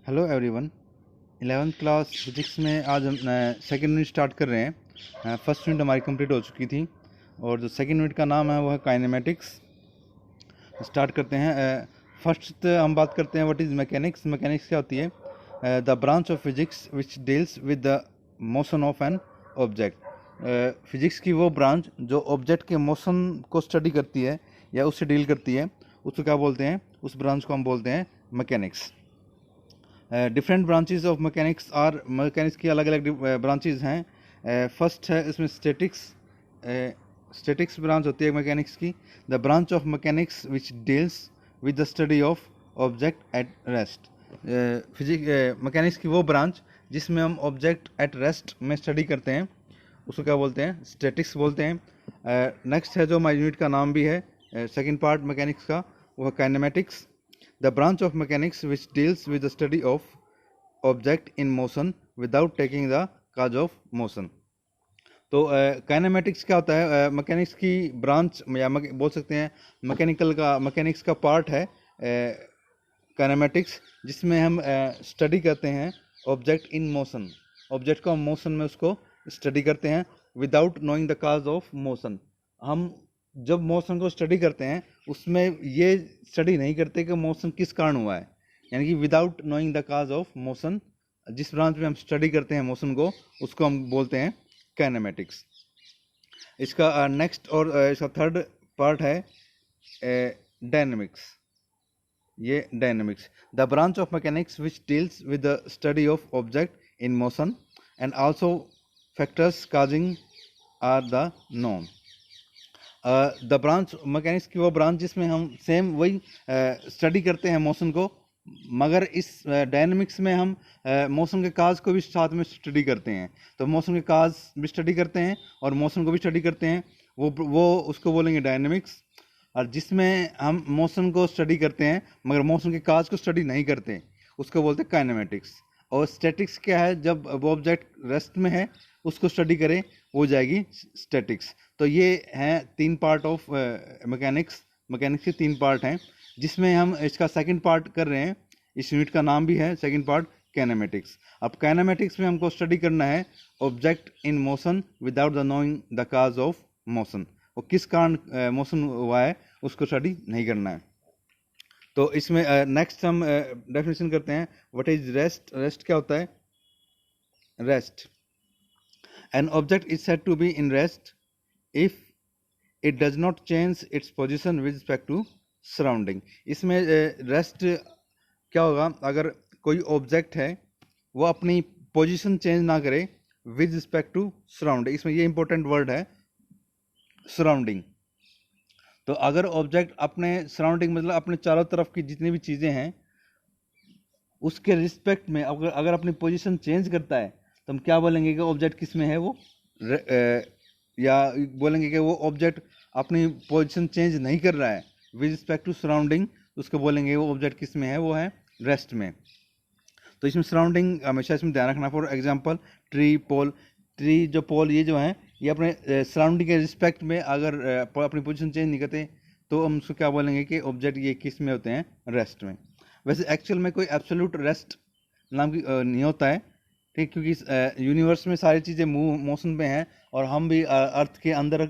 Hello everyone. 11th class physics में आज हम सेकेंड यूनिट स्टार्ट कर रहे हैं। फर्स्ट यूनिट हमारी कंप्लीट हो चुकी थी और जो सेकेंड यूनिट का नाम है वो है काइनेमेटिक्स। स्टार्ट करते हैं। फर्स्ट हम बात करते हैं व्हाट इज़ मैकेनिक्स। मैकेनिक्स क्या होती है? The branch of physics which deals with the motion of an object. Physics की वो ब्रांच जो ऑब्जेक्ट के मोशन को स्टडी करती है या उससे डील करती है, उसको क्या बोलते हैं? उस ब्रांच को हम बोलते हैं mechanics. Different branches of mechanics are, mechanics की अलग अलग ब्रांचेज हैं। फर्स्ट है इसमें स्टैटिक्स। स्टैटिक्स ब्रांच होती है मैकेनिक्स की। The branch of mechanics which deals with the study of object at rest. Mechanics की वो ब्रांच जिसमें हम ऑब्जेक्ट एट रेस्ट में स्टडी करते हैं, उसको क्या बोलते हैं? स्टैटिक्स बोलते हैं। नेक्स्ट है जो हमारी यूनिट का नाम भी है सेकेंड पार्ट मैकेनिक्स का, वो है kinematics. The branch of mechanics which deals with the study of object in motion without taking the cause of motion। तो काइनेमेटिक्स क्या होता है? मैकेनिक्स की ब्रांच या बोल सकते हैं मैकेनिक्स का पार्ट है काइनेमेटिक्स, जिसमें हम स्टडी करते हैं ऑब्जेक्ट इन मोशन। ऑब्जेक्ट को हम मोशन में उसको स्टडी करते हैं without knowing the cause of motion. हम जब मोशन को स्टडी करते हैं उसमें ये स्टडी नहीं करते कि मोशन किस कारण हुआ है, यानी कि without knowing the cause of motion. जिस ब्रांच में हम स्टडी करते हैं मोशन को, उसको हम बोलते हैं काइनेमेटिक्स। इसका नेक्स्ट और इसका थर्ड पार्ट है डायनेमिक्स। ये dynamics, the branch of mechanics which deals with the study of object in motion and also factors causing are the known. The branch mechanics की वो ब्रांच जिसमें हम सेम वही स्टडी करते हैं मोशन को, मगर इस डायनेमिक्स में हम मोशन के काज को भी साथ में स्टडी करते हैं। तो मोशन के काज भी स्टडी करते हैं और मोशन को भी स्टडी करते हैं, वो उसको बोलेंगे डायनेमिक्स। और जिसमें हम मोशन को स्टडी करते हैं मगर मोशन के काज को स्टडी नहीं करते, उसको बोलते हैं काइनेमेटिक्स। और स्टैटिक्स क्या है? जब वो ऑब्जेक्ट रेस्ट में है उसको स्टडी करें, वो जाएगी स्टैटिक्स। तो ये हैं तीन पार्ट ऑफ मैकेनिक्स। मैकेनिक्स के तीन पार्ट हैं जिसमें हम इसका सेकंड पार्ट कर रहे हैं। इस यूनिट का नाम भी है सेकंड पार्ट काइनेमेटिक्स। अब काइनेमेटिक्स में हमको स्टडी करना है object in motion without the knowing the cause of motion. वो किस कारण मोशन हुआ है उसको स्टडी नहीं करना है। तो इसमें नेक्स्ट हम डेफिनेशन करते हैं व्हाट इज रेस्ट। रेस्ट क्या होता है? Rest, an object is said to be in rest if it does not change its position with respect to surrounding. इसमें रेस्ट क्या होगा? अगर कोई ऑब्जेक्ट है वो अपनी पोजीशन चेंज ना करे विद रिस्पेक्ट टू सराउंडिंग। इसमें ये इंपॉर्टेंट वर्ड है सराउंडिंग। तो अगर ऑब्जेक्ट अपने सराउंडिंग मतलब अपने चारों तरफ की जितनी भी चीज़ें हैं उसके रिस्पेक्ट में अगर अपनी पोजीशन चेंज करता है, तो हम क्या बोलेंगे कि ऑब्जेक्ट किस में है? वो या बोलेंगे कि वो ऑब्जेक्ट अपनी पोजीशन चेंज नहीं कर रहा है विद रिस्पेक्ट टू सराउंडिंग, तो उसको बोलेंगे वो ऑब्जेक्ट किस में है? वो है रेस्ट में। तो इसमें सराउंडिंग हमेशा इसमें ध्यान रखना। For example tree, pole. Tree जो पोल ये जो है ये अपने सराउंडिंग के रिस्पेक्ट में अगर अपनी पोजीशन चेंज नहीं करते, तो हम उसको क्या बोलेंगे कि ऑब्जेक्ट ये किस में होते हैं? रेस्ट में। वैसे एक्चुअल में कोई एब्सोल्यूट रेस्ट नाम की नहीं होता है, ठीक, क्योंकि यूनिवर्स में सारी चीज़ें मोशन पे हैं और हम भी अर्थ के अंदर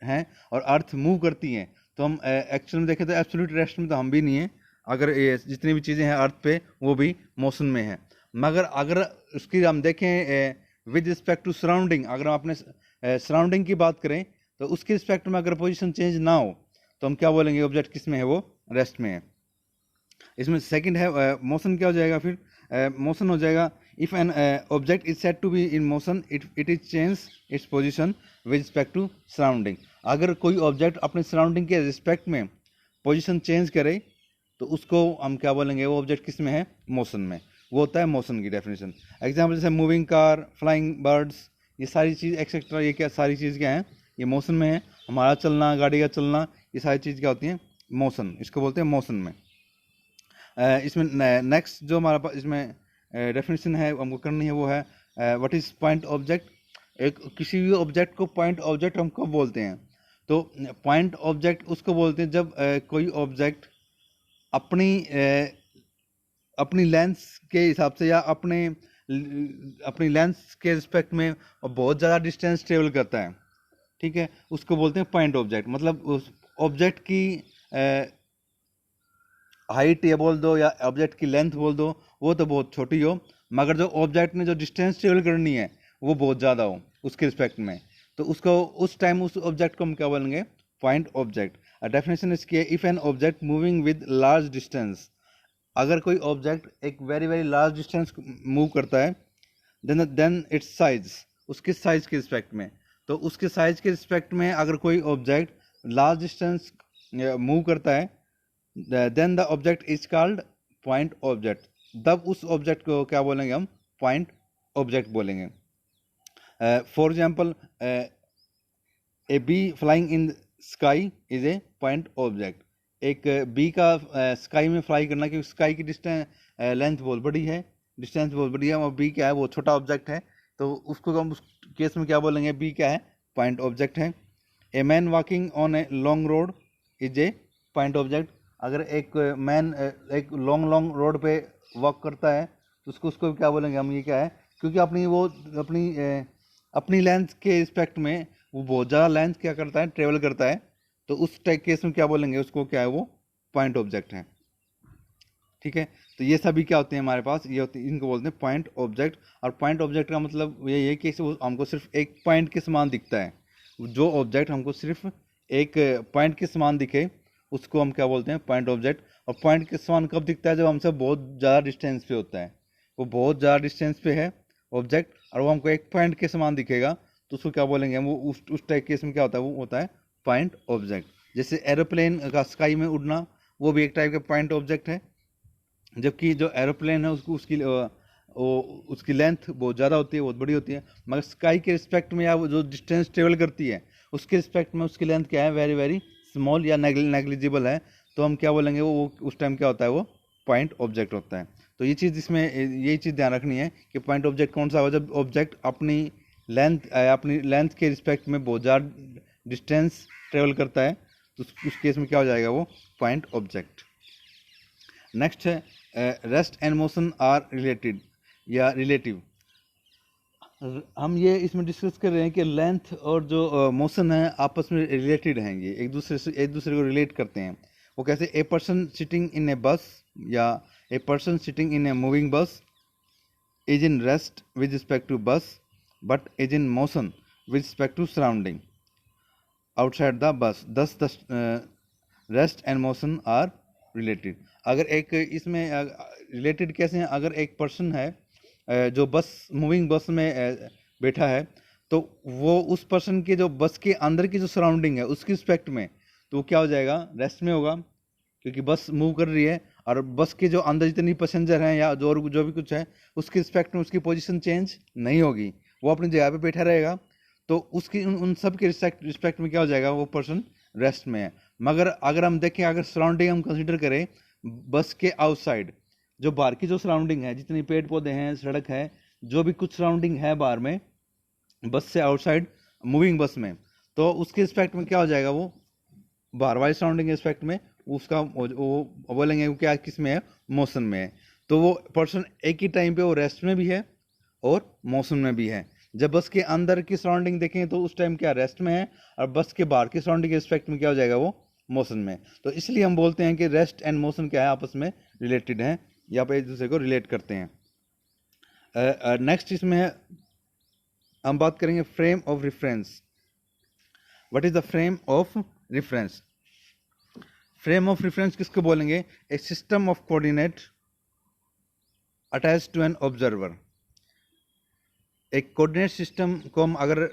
हैं और अर्थ मूव करती हैं। तो हम एक्चुअल में देखें तो एब्सोल्यूट रेस्ट में तो हम भी नहीं हैं। अगर ये जितनी भी चीज़ें हैं अर्थ पे वो भी मोशन में हैं, मगर अगर उसकी हम देखें विद रिस्पेक्ट टू सराउंडिंग, अगर हम अपने सराउंडिंग की बात करें तो उसके रिस्पेक्ट में अगर पोजीशन चेंज ना हो, तो हम क्या बोलेंगे? ऑब्जेक्ट किस में है? वो रेस्ट में है। इसमें सेकंड है मोशन। क्या हो जाएगा फिर? मोशन हो जाएगा if an object is said to be in motion it is change its position with respect to surrounding. अगर कोई ऑब्जेक्ट अपने सराउंडिंग के रिस्पेक्ट में पोजीशन चेंज करे तो उसको हम क्या बोलेंगे? वो ऑब्जेक्ट किस में है? मोशन में। वो होता है मोशन की डेफिनेशन। एग्जाम्पल जैसे मूविंग कार, फ्लाइंग बर्ड्स, ये सारी चीज़ एक्सेट्रा, ये क्या सारी चीज़ क्या है? ये मोशन में है। हमारा चलना, गाड़ी का चलना, ये सारी चीज़ क्या होती हैं? मोशन। इसको बोलते हैं मोशन में। इसमें नेक्स्ट जो हमारा पास इसमें डेफिनेशन है हमको करनी है वो है व्हाट इज पॉइंट ऑब्जेक्ट। एक किसी भी ऑब्जेक्ट को पॉइंट ऑब्जेक्ट हम कब बोलते हैं? तो पॉइंट ऑब्जेक्ट उसको बोलते हैं जब कोई ऑब्जेक्ट अपनी अपनी लेंस के हिसाब से या अपनी लेंस के रिस्पेक्ट में बहुत ज़्यादा डिस्टेंस ट्रेवल करता है, ठीक है, उसको बोलते हैं पॉइंट ऑब्जेक्ट। मतलब उस ऑब्जेक्ट की हाइट या बोल दो या ऑब्जेक्ट की लेंथ बोल दो, वो तो बहुत छोटी हो, मगर जो ऑब्जेक्ट ने जो डिस्टेंस ट्रेवल करनी है वो बहुत ज़्यादा हो उसके रिस्पेक्ट में, तो उसको उस टाइम उस ऑब्जेक्ट को हम क्या बोलेंगे, पॉइंट ऑब्जेक्ट। डेफिनेशन इसकी है, if an object moving with large distance, अगर कोई ऑब्जेक्ट एक very very large distance move करता है, देन इट्स साइज, उसके साइज के रिस्पेक्ट में, तो उसके साइज के रिस्पेक्ट में अगर कोई ऑब्जेक्ट लार्ज डिस्टेंस मूव करता है, then the object is called point object. तब उस ऑब्जेक्ट को क्या बोलेंगे हम, पॉइंट ऑब्जेक्ट बोलेंगे। For example, a bee flying in sky is a point object. एक बी का स्काई में फ्लाई करना, क्योंकि स्काई की डिस्टेंस लेंथ बहुत बड़ी है, डिस्टेंस बहुत बड़ी है, और बी क्या है, वो छोटा ऑब्जेक्ट है, तो उसको हम उस केस में क्या बोलेंगे, बी क्या है, पॉइंट ऑब्जेक्ट है। A man walking on a long road is a point object. अगर एक मैन एक लॉन्ग लॉन्ग रोड पे वॉक करता है, तो उसको क्या बोलेंगे हम, ये क्या है, क्योंकि अपनी लेंथ के रिस्पेक्ट में वो बहुत ज़्यादा लेंथ क्या करता है, ट्रेवल करता है, तो उस टाइप केस में क्या बोलेंगे, उसको क्या है, वो पॉइंट ऑब्जेक्ट है, ठीक है। तो ये सभी क्या होते हैं हमारे पास, ये होते हैं, इनको बोलते हैं पॉइंट ऑब्जेक्ट। और पॉइंट ऑब्जेक्ट का मतलब ये है कि हमको सिर्फ एक पॉइंट के समान दिखता है, जो ऑब्जेक्ट हमको सिर्फ एक पॉइंट के समान दिखे उसको हम क्या बोलते हैं, पॉइंट ऑब्जेक्ट। और पॉइंट के समान कब दिखता है, जब हमसे बहुत ज़्यादा डिस्टेंस पे होता है, वो बहुत ज़्यादा डिस्टेंस पे है ऑब्जेक्ट, और वो हमको एक पॉइंट के समान दिखेगा, तो उसको क्या बोलेंगे हम, वो उस टाइप केस में क्या होता है, वो होता है पॉइंट ऑब्जेक्ट। जैसे एरोप्लेन का स्काई में उड़ना, वो भी एक टाइप का पॉइंट ऑब्जेक्ट है, जबकि जो एरोप्लेन है उसकी लेंथ बहुत ज़्यादा होती है, बहुत बड़ी होती है, मगर स्काई के रिस्पेक्ट में या वो जो डिस्टेंस ट्रेवल करती है उसके रिस्पेक्ट में उसकी लेंथ क्या है, वेरी वेरी स्मॉल या नेग्लिजिबल है, तो हम क्या बोलेंगे, वो उस टाइम क्या होता है, वो पॉइंट ऑब्जेक्ट होता है। तो ये चीज़ इसमें यही चीज़ ध्यान रखनी है कि पॉइंट ऑब्जेक्ट कौन सा होगा, जब ऑब्जेक्ट अपनी लेंथ के रिस्पेक्ट में बहुत ज़्यादा डिस्टेंस ट्रेवल करता है, तो उस केस में क्या हो जाएगा, वो पॉइंट ऑब्जेक्ट। नेक्स्ट है, rest and motion are related या रिलेटिव। हम ये इसमें डिस्कस कर रहे हैं कि लेंथ और जो मोशन है आपस में रिलेटेड हैं, ये एक दूसरे को रिलेट करते हैं। वो कैसे, ए person sitting in a bus या a person sitting in a moving bus is in rest with respect to bus but is in motion with respect to surrounding outside the bus, thus rest and motion are related. अगर एक इसमें related कैसे हैं, अगर एक person है जो moving बस में बैठा है, तो वो उस पर्सन के जो बस के अंदर की जो सराउंडिंग है उसकी रिस्पेक्ट में, तो वो क्या हो जाएगा, रेस्ट में होगा, क्योंकि बस मूव कर रही है, और बस के जो अंदर जितनी पैसेंजर हैं या जो भी कुछ है उसके रिस्पेक्ट में उसकी पोजीशन चेंज नहीं होगी, वो अपनी जगह पे बैठा रहेगा, तो उसकी उन सब के रिस्पेक्ट में क्या हो जाएगा, वो पर्सन रेस्ट में है। मगर अगर हम देखें, अगर सराउंडिंग हम कंसिडर करें बस के आउटसाइड, जो बाहर की जो सराउंडिंग है, जितनी पेड़ पौधे हैं, सड़क है, जो भी कुछ सराउंडिंग है बाहर में बस से आउटसाइड मूविंग बस में, तो उसके रिस्पेक्ट में क्या हो जाएगा, वो बाहर वाली सराउंडिंग के रिस्पेक्ट में उसका वो बोलेंगे वो क्या किस में है, मोशन में है। तो वो पर्सन एक ही टाइम पे वो रेस्ट में भी है और मोशन में भी है। जब बस के अंदर की सराउंडिंग देखें तो उस टाइम क्या रेस्ट में है, और बस के बाहर की सराउंडिंग के रिस्पेक्ट में क्या हो जाएगा, वो मोशन में। तो इसलिए हम बोलते हैं कि रेस्ट एंड मोशन क्या है, आपस में रिलेटेड हैं, या पे एक दूसरे को रिलेट करते हैं। नेक्स्ट इसमें हम बात करेंगे frame of reference. What is the frame of reference? Frame of reference किसको बोलेंगे? A system of coordinate attach to an observer. एक कोऑर्डिनेट सिस्टम को हम अगर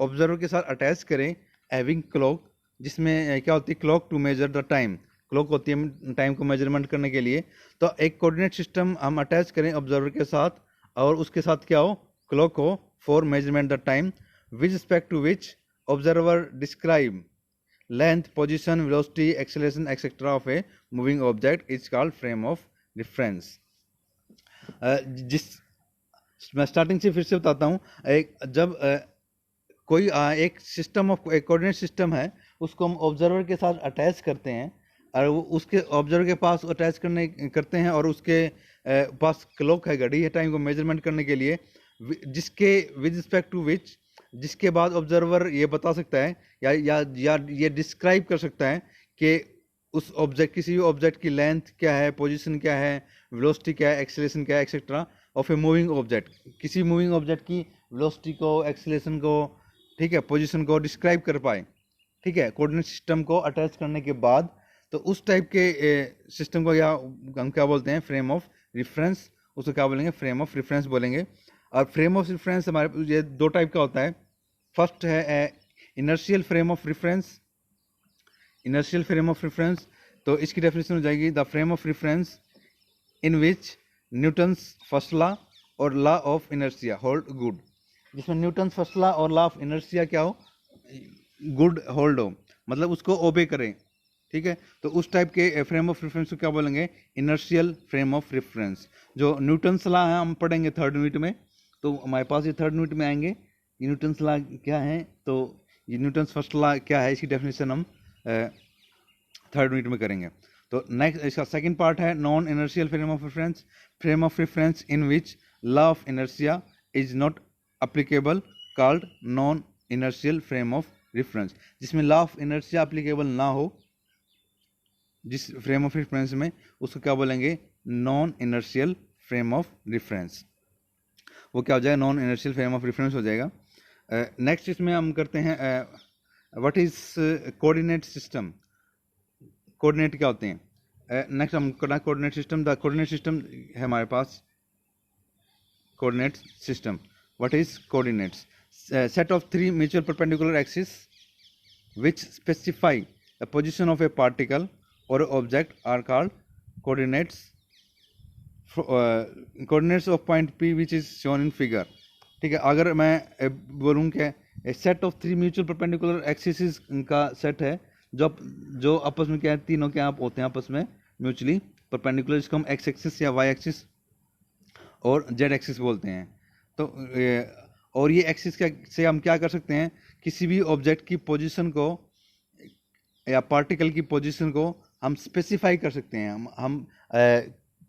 ऑब्जर्वर के साथ अटैच करें, हैविंग क्लॉक, जिसमें क्या होती है, clock to measure the time, clock होती है टाइम को मेजरमेंट करने के लिए। तो एक कोऑर्डिनेट सिस्टम हम अटैच करें ऑब्जर्वर के साथ, और उसके साथ क्या हो, क्लॉक हो for measurement the time, with respect to which observer describe length, position, velocity, acceleration etcetera of a moving object is called frame of reference. मैं स्टार्टिंग से फिर से बताता हूँ। जब कोई एक सिस्टम ऑफ एक कोऑर्डिनेट सिस्टम है, उसको हम ऑब्जर्वर के साथ अटैच करते हैं, और वो उसके ऑब्जर्वर के पास अटैच करते हैं, और उसके पास क्लॉक है, घड़ी है, टाइम को मेजरमेंट करने के लिए, जिसके विद रिस्पेक्ट टू विच, जिसके बाद ऑब्जर्वर ये बता सकता है या ये डिस्क्राइब कर सकता है कि उस ऑब्जेक्ट, किसी भी ऑब्जेक्ट की लेंथ क्या है, पोजीशन क्या है, वेलोसिटी क्या है, एक्सेलरेशन क्या है, etcetera of a moving object. किसी मूविंग ऑब्जेक्ट की वेलोसिटी को, एक्सेलरेशन को, ठीक है, पोजीशन को डिस्क्राइब कर पाए, ठीक है, कोऑर्डिनेट सिस्टम को अटैच करने के बाद। तो उस टाइप के सिस्टम को या हम क्या बोलते हैं, फ्रेम ऑफ रेफरेंस, उसको क्या बोलेंगे, फ्रेम ऑफ रेफरेंस बोलेंगे। और फ्रेम ऑफ रेफरेंस हमारे ये दो टाइप का होता है। फर्स्ट है inertial frame of reference, inertial frame of reference. तो इसकी डेफिनेशन हो जाएगी the frame of reference in which Newton's first law और law of inertia hold good. जिसमें न्यूटन्स फर्स्ट लॉ और लॉ ऑफ इनर्शिया क्या हो, गुड होल्ड हो, मतलब उसको ओबे करें, ठीक है। तो उस टाइप के फ्रेम ऑफ रेफरेंस को क्या बोलेंगे, इनर्शियल फ्रेम ऑफ रेफरेंस। जो न्यूटन्स लॉ है हम पढ़ेंगे थर्ड यूनिट में, तो हमारे पास ये थर्ड यूनिट में आएंगे, ये न्यूटन्स लॉ क्या है, तो ये न्यूटन्स फर्स्ट लॉ क्या है, इसकी डेफिनेशन हम थर्ड यूनिट में करेंगे। तो नेक्स्ट इसका सेकंड पार्ट है non inertial frame of reference, frame of reference in which law of inertia is not applicable called non inertial frame of reference. जिसमें लॉ ऑफ इनर्शिया अप्लीकेबल ना हो जिस frame of reference में, उसको क्या बोलेंगे, non inertial frame of reference. वो क्या हो जाएगा, non inertial frame of reference हो जाएगा। नेक्स्ट इसमें हम करते हैं what is coordinate system. Coordinate क्या होते हैं, नेक्स्ट हम करना coordinate system. The coordinate system है हमारे पास, coordinate system. What is coordinates, set of three mutual perpendicular axis which specify the position of a particle or object are called coordinates. Coordinates of point P which is shown in figure, ठीक है। अगर मैं बोलूँ कि set of three mutual perpendicular axis का set है, जो आपस में क्या है, तीनों क्या होते हैं आपस में म्यूचुअली परपेंडिकुलर, जिसको हम एक्स एक्सिस या वाई एक्सिस और जेड एक्सिस बोलते हैं। तो और ये एक्सिस क्या से हम क्या कर सकते हैं, किसी भी ऑब्जेक्ट की पोजीशन को या पार्टिकल की पोजीशन को हम स्पेसिफाई कर सकते हैं, हम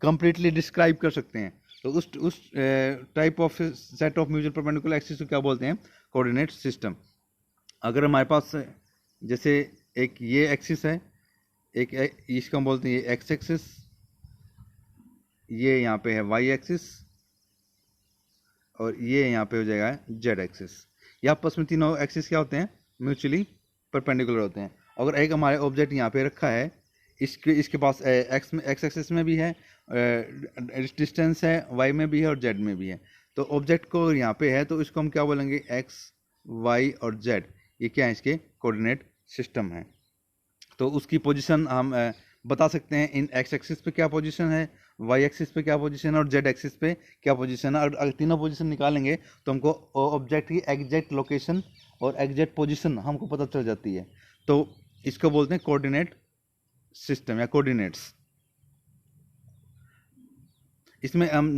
कंप्लीटली डिस्क्राइब कर सकते हैं। तो उस type of set of mutual perpendicular axis को क्या बोलते हैं, कोऑर्डिनेट सिस्टम। अगर हमारे पास जैसे एक ये एक्सिस है, एक इसको हम बोलते हैं ये एक्स एक्सिस, ये यहाँ पे है वाई एक्सिस, और ये यहाँ पे हो जाएगा जेड एक्सिस। ये आपस में तीनों एक्सिस क्या होते हैं, म्यूचुअली परपेंडिकुलर होते हैं। अगर एक हमारे ऑब्जेक्ट यहाँ पे रखा है, इसके पास एक्स एक्सिस में भी है, डिस्टेंस है, वाई में भी है और जेड में भी है। तो ऑब्जेक्ट को यहाँ पे है, तो इसको हम क्या बोलेंगे, एक्स वाई और जेड, ये क्या है, इसके कोऑर्डिनेट सिस्टम है। तो उसकी पोजीशन हम बता सकते हैं, इन एक्स एक्सिस पे क्या पोजीशन है, वाई एक्सिस पे क्या पोजीशन है और जेड एक्सिस पे क्या पोजीशन है। अगर तीनों पोजीशन निकालेंगे तो हमको ऑब्जेक्ट की एग्जैक्ट लोकेशन और एग्जैक्ट पोजीशन हमको पता चल जाती है। तो इसको बोलते हैं कोऑर्डिनेट सिस्टम या कोऑर्डिनेट्स। इसमें हम